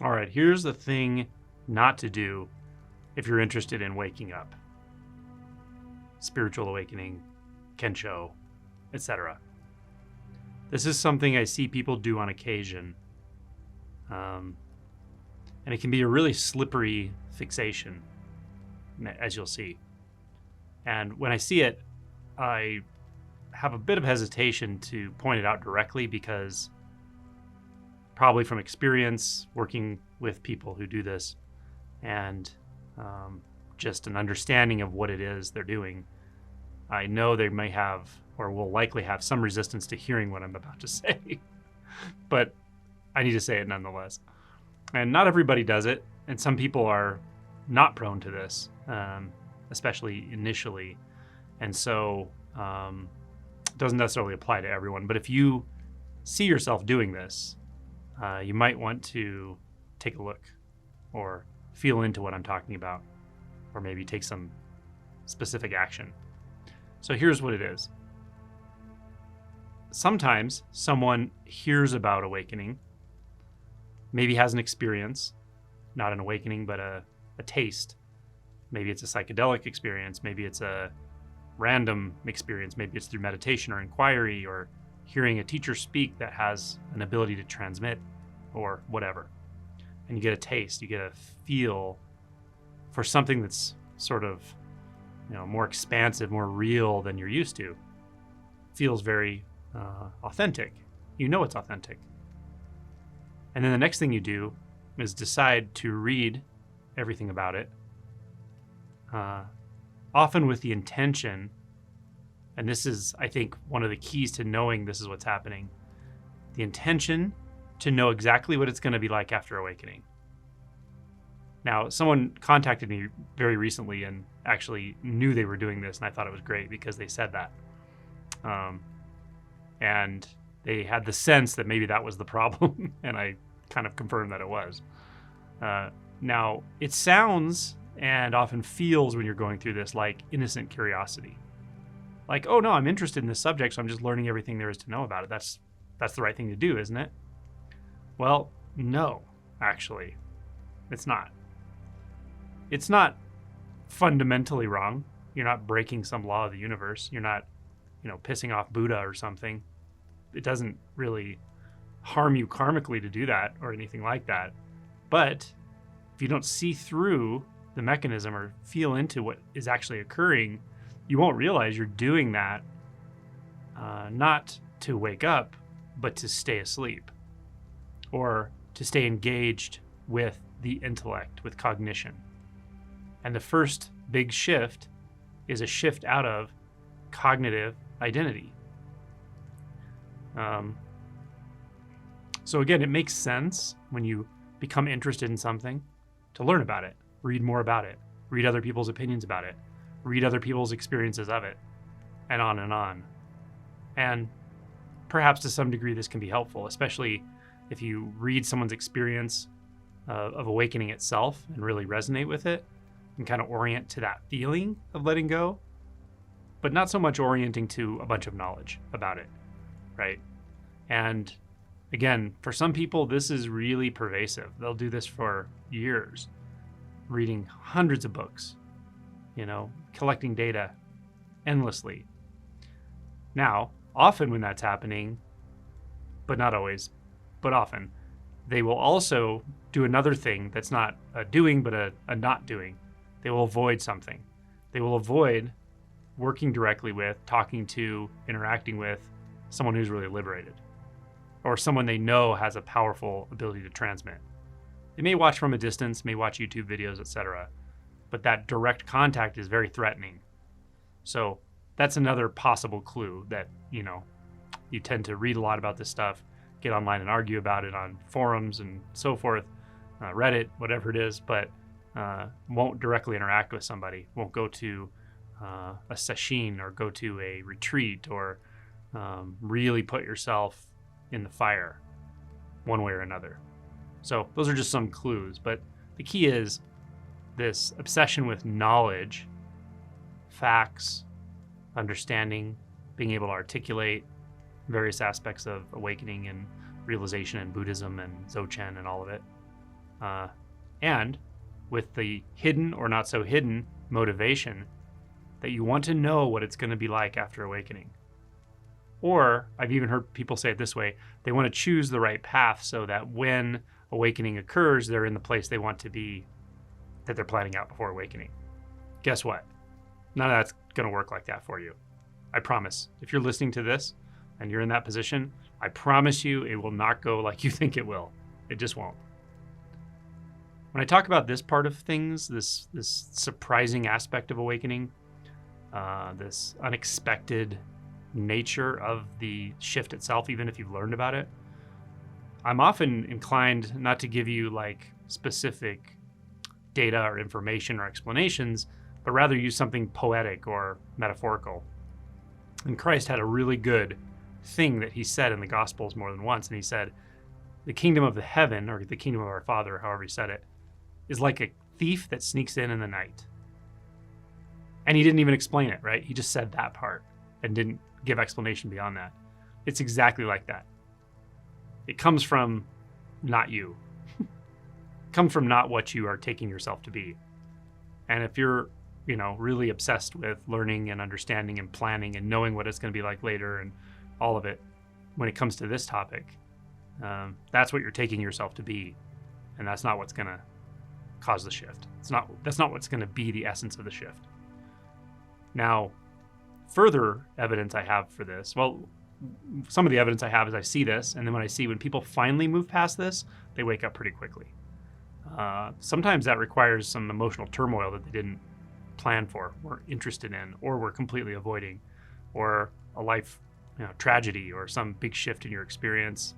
All right, here's the thing not to do if you're interested in waking up. Spiritual awakening, Kensho, etc. This is something I see people do on occasion. And it can be a really slippery fixation, as you'll see. And when I see it, I have a bit of hesitation to point it out directly because probably from experience working with people who do this and just an understanding of what it is they're doing, I know they may have or will likely have some resistance to hearing what I'm about to say, but I need to say it nonetheless. And not everybody does it, and some people are not prone to this, especially initially. And so it doesn't necessarily apply to everyone, but if you see yourself doing this, you might want to take a look or feel into what I'm talking about, or maybe take some specific action. So here's what it is. Sometimes someone hears about awakening, maybe has an experience, not an awakening, but a taste. Maybe it's a psychedelic experience. Maybe it's a random experience. Maybe it's through meditation or inquiry or hearing a teacher speak that has an ability to transmit or whatever. And you get a taste, you get a feel for something that's sort of, more expansive, more real than you're used to. Feels very authentic. You know it's authentic. And then the next thing you do is decide to read everything about it, often with the intention, and this is, I think, one of the keys to knowing this is what's happening, the intention to know exactly what it's going to be like after awakening. Now, someone contacted me very recently and actually knew they were doing this, and I thought it was great because they said that. And they had the sense that maybe that was the problem, and I kind of confirmed that it was. Now, it sounds and often feels when you're going through this like innocent curiosity. Like, oh no, I'm interested in this subject, so I'm just learning everything there is to know about it. That's the right thing to do, isn't it? Well, no, actually, it's not. It's not fundamentally wrong. You're not breaking some law of the universe. You're not, pissing off Buddha or something. It doesn't really harm you karmically to do that or anything like that. But if you don't see through the mechanism or feel into what is actually occurring, you won't realize you're doing that not to wake up, but to stay asleep or to stay engaged with the intellect, with cognition. And the first big shift is a shift out of cognitive identity. So again, it makes sense when you become interested in something to learn about it, read more about it, read other people's opinions about it, read other people's experiences of it, and on and on. And perhaps to some degree this can be helpful, especially if you read someone's experience of awakening itself and really resonate with it and kind of orient to that feeling of letting go, but not so much orienting to a bunch of knowledge about it, right? And again, for some people, this is really pervasive. They'll do this for years, reading hundreds of books, collecting data endlessly. Now, often when that's happening, but not always, but often, they will also do another thing that's not a doing, but a not doing. They will avoid something. They will avoid working directly with, talking to, interacting with someone who's really liberated or someone they know has a powerful ability to transmit. They may watch from a distance, may watch YouTube videos, etc., but that direct contact is very threatening. So that's another possible clue that, you tend to read a lot about this stuff, get online and argue about it on forums and so forth, Reddit, whatever it is, but won't directly interact with somebody, won't go to a session or go to a retreat or really put yourself in the fire one way or another. So those are just some clues, but the key is this obsession with knowledge, facts, understanding, being able to articulate various aspects of awakening and realization in Buddhism and Dzogchen and all of it. and with the hidden or not so hidden motivation that you want to know what it's going to be like after awakening. Or I've even heard people say it this way: they want to choose the right path so that when awakening occurs, they're in the place they want to be, that they're planning out before awakening. Guess what? None of that's going to work like that for you. I promise. If you're listening to this and you're in that position, I promise you it will not go like you think it will. It just won't. When I talk about this part of things, this surprising aspect of awakening, this unexpected nature of the shift itself, even if you've learned about it, I'm often inclined not to give you like specific data or information or explanations, but rather use something poetic or metaphorical. And Christ had a really good thing that he said in the Gospels more than once. And he said, the kingdom of the heaven, or the kingdom of our Father, however he said it, is like a thief that sneaks in the night. And he didn't even explain it, right? He just said that part and didn't give explanation beyond that. It's exactly like that. It comes from not you. It comes from not what you are taking yourself to be. And if you're, really obsessed with learning and understanding and planning and knowing what it's going to be like later and all of it, when it comes to this topic, that's what you're taking yourself to be. And that's not what's going to cause the shift. That's not what's going to be the essence of the shift. Now, further evidence I have for this, some of the evidence I have is I see this, and then when people finally move past this, they wake up pretty quickly. Sometimes that requires some emotional turmoil that they didn't plan for, were interested in, or were completely avoiding, or a life tragedy, or some big shift in your experience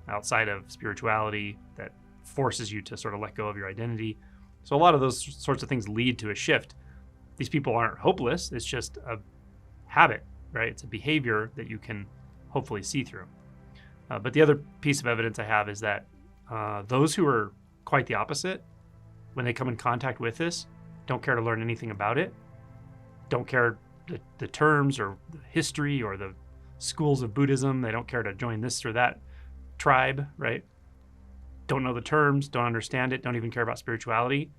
outside of spirituality that forces you to sort of let go of your identity. So a lot of those sorts of things lead to a shift. These people aren't hopeless. It's just a habit, right? It's a behavior that you can hopefully see through. But the other piece of evidence I have is that those who are quite the opposite, when they come in contact with this, don't care to learn anything about it, don't care the terms or the history or the schools of Buddhism. They don't care to join this or that tribe, right? Don't know the terms, don't understand it, don't even care about spirituality,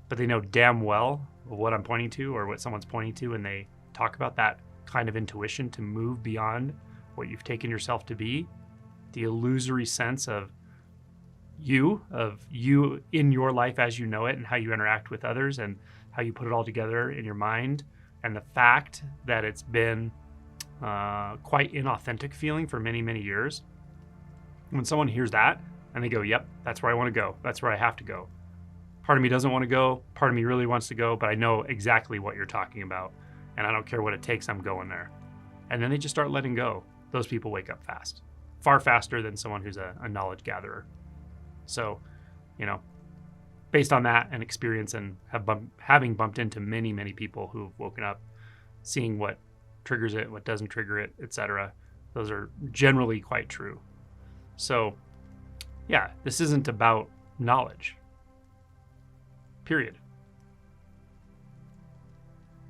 but they know damn well what I'm pointing to or what someone's pointing to, and they talk about that kind of intuition to move beyond what you've taken yourself to be, the illusory sense of you in your life as you know it and how you interact with others and how you put it all together in your mind, and the fact that it's been quite inauthentic feeling for many, many years. When someone hears that and they go, yep, that's where I want to go. That's where I have to go. Part of me doesn't want to go. Part of me really wants to go, but I know exactly what you're talking about. And I don't care what it takes, I'm going there. And then they just start letting go. Those people wake up fast, far faster than someone who's a knowledge gatherer. So, based on that and experience and having bumped into many, many people who've woken up, seeing what triggers it, what doesn't trigger it, etc., those are generally quite true. So, yeah, this isn't about knowledge. Period.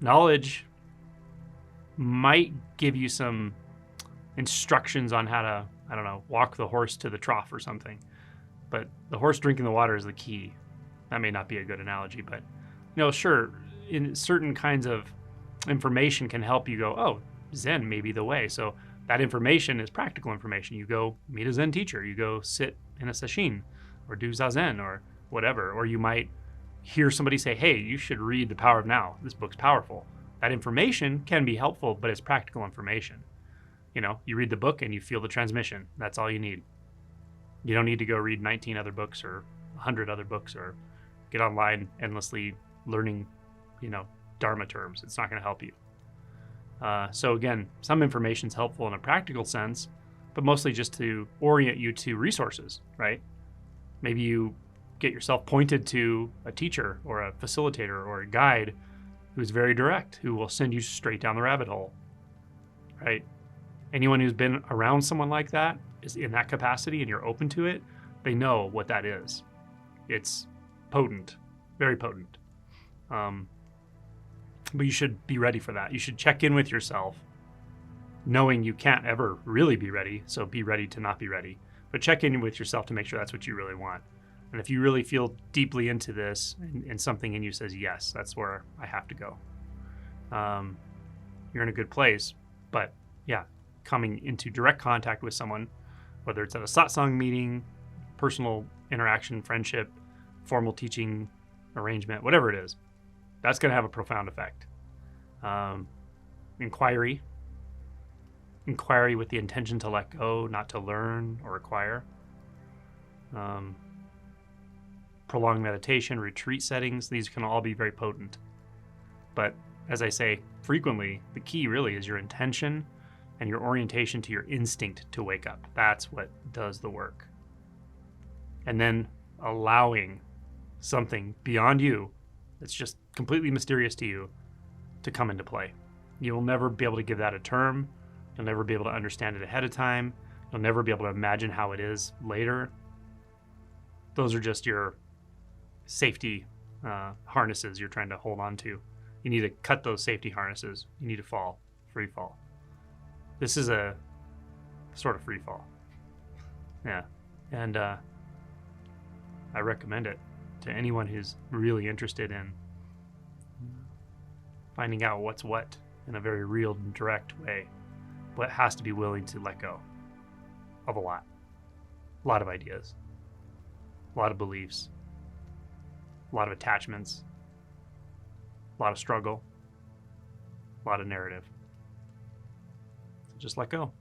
Knowledge might give you some instructions on how to, walk the horse to the trough or something. But the horse drinking the water is the key. That may not be a good analogy, but, sure, in certain kinds of information can help you go, oh, Zen may be the way. So that information is practical information. You go meet a Zen teacher. You go sit in a sesshin or do Zazen or whatever. Or you might hear somebody say, hey, you should read The Power of Now. This book's powerful. That information can be helpful, but it's practical information. You read the book and you feel the transmission. That's all you need. You don't need to go read 19 other books or 100 other books or get online endlessly learning, Dharma terms. It's not going to help you. So again, some information is helpful in a practical sense, but mostly just to orient you to resources, right? Maybe you get yourself pointed to a teacher or a facilitator or a guide who's very direct, who will send you straight down the rabbit hole, right? Anyone who's been around someone like that is in that capacity and you're open to it, they know what that is. It's potent, very potent. But you should be ready for that. You should check in with yourself, knowing you can't ever really be ready, so be ready to not be ready. But check in with yourself to make sure that's what you really want. And if you really feel deeply into this and something in you says, yes, that's where I have to go, you're in a good place. But yeah, coming into direct contact with someone, whether it's at a satsang meeting, personal interaction, friendship, formal teaching arrangement, whatever it is, that's going to have a profound effect. Inquiry with the intention to let go, not to learn or acquire. Prolonged meditation, retreat settings, these can all be very potent. But as I say frequently, the key really is your intention and your orientation to your instinct to wake up. That's what does the work. And then allowing something beyond you that's just completely mysterious to you to come into play. You'll never be able to give that a term. You'll never be able to understand it ahead of time. You'll never be able to imagine how it is later. Those are just your safety harnesses you're trying to hold on to. You need to cut those safety harnesses. You need to fall, free fall. This is a sort of free fall. Yeah. And I recommend it to anyone who's really interested in finding out what's what in a very real and direct way, but has to be willing to let go of a lot of ideas, a lot of beliefs, a lot of attachments, a lot of struggle, a lot of narrative. So just let go.